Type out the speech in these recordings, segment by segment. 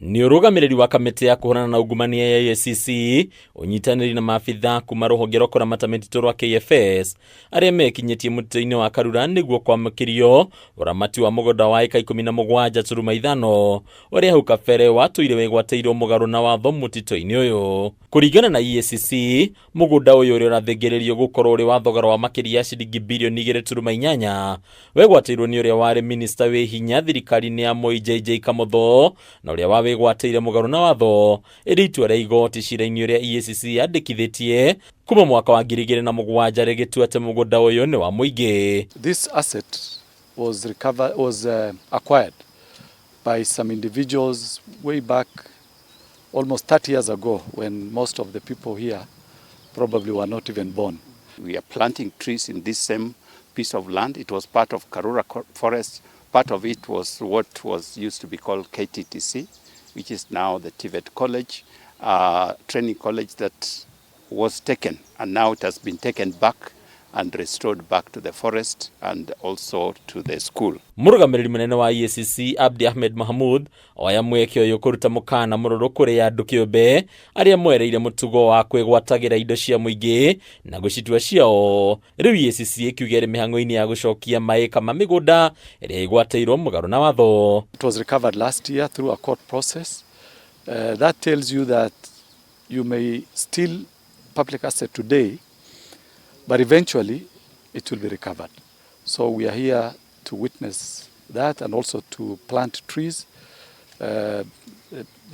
Ni urugamiriri wa kamiti ya kuhurana na ungumania ya EACC unyitaniri na maabitha kuma ruhonge rwa KURAMATA MITITU rwa KFS aria mekinyitie mutito-ini wa Karura niguo kwa MAKIRIA uramati wa mugunda wa eka 17.5 uria hau kabere watuire wigwateirwo mugaru na watho mutito-ini uyu. Kuringana na EACC, mugunda uyu uria urathingiririo gukorwo uri wa thogora wa makiria ciringi bilioni 2.8 wegwateirwo ni uria wari MINISTA wi hinya thirikari-ini ya JJ KAMOTHO na uria wigwateire mugaru na watho iri itua ria igoti cira-ini uria EACC yandikithitie kuma mwaka wa 2007 rigitua ati mugunda uyu ni wa muingi. This asset was acquired by some individuals way back almost 30 years ago, when most of the people here probably were not even born. We are planting trees in this same piece of land. It was part of Karura forest. Part of it was what was used to be called KTTC, which is now the TVET college, training college that was taken, and now it has been taken back and restored back to the forest and also to the school. Murugamiriri munene wa EACC Abdi Ahmed Mahmoud oya mweke uyu kuruta mukana mururu kuri andu kiumbe aria mwereire mutugo wa kwigwatagira indo cia muingi na gucitua ciao. Riu EACC ikiugere mihango-ini ya gucokia maeka ma migunda iria igwateirwo mugaru na watho. It was recovered last year through a court process. That tells you that you may steal public asset today, but eventually it will be recovered. So we are here to witness that and also to plant trees. The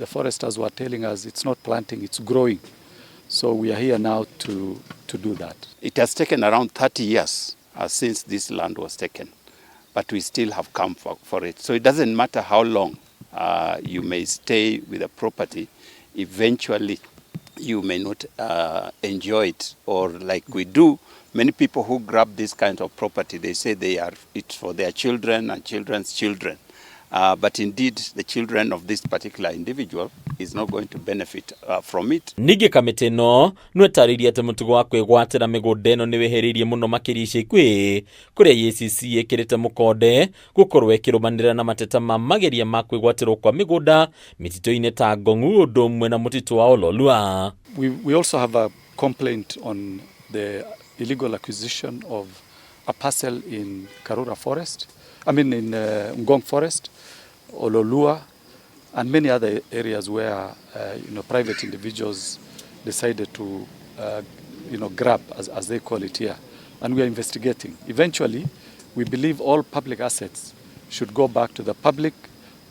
foresters were telling us it's not planting, it's growing. So we are here now to do that. It has taken around 30 years since this land was taken, but we still have come for it. So it doesn't matter how long you may stay with a property, eventually you may not enjoy it, or like we do. Many people who grab this kind of property, they say it's for their children and children's children. But indeed, the children of this particular individual is not going to benefit from it. Ningi kamiti no nwetaririe ati mutugo wa kwigwatira migunda ino ni wihiririe muno makiria ici ikwi kuria EACC ikirite mukonde gukorwo ikirumanira na mateta ma mageria ma kwigwatirwo kwa migunda mitito-ini ta Ngong'u undu umwe na mutitu wa Ololua. We also have a complaint on the illegal acquisition of a parcel in Karura forest, in Ngong forest, Ololua, and many other areas where private individuals decided to grab, as they call it here, and we are investigating. Eventually, we believe all public assets should go back to the public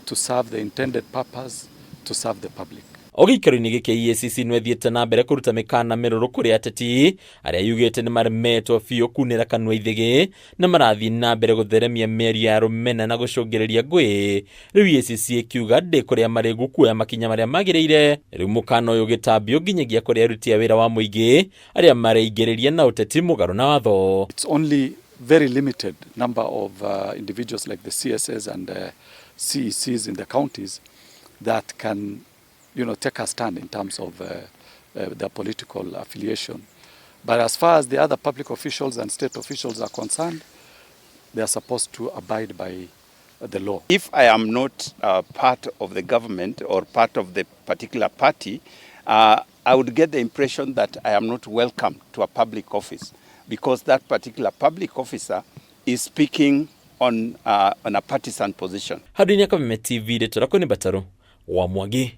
to serve the intended purpose, to serve the public. Ogikaro-ini giki EACC nwethiete na mbere kuruta mikana miruru kuri ateti aria yugite ni maremetwo biu kunira kanua ithigi na marathi na mbere gutheremia mĩario ya rumena na gucungiriria ngui. Riu EACC ikiuga ndi kuria mari gukuoya makinya maria magiriire. Riu mukana uyu gitambio nginyagia kuria aruti a wira wa muingi aria mareingiriria na uteti mugaru na watho. It's only very limited number of individuals like the CSS and CECs in the counties that can take a stand in terms of their political affiliation. But as far as the other public officials and state officials are concerned, they are supposed to abide by the law. If I am not part of the government or part of the particular party, I would get the impression that I am not welcome to a public office, because that particular public officer is speaking on a partisan position. Hadi nyaka TV de turakoni bataro wa Mwagi.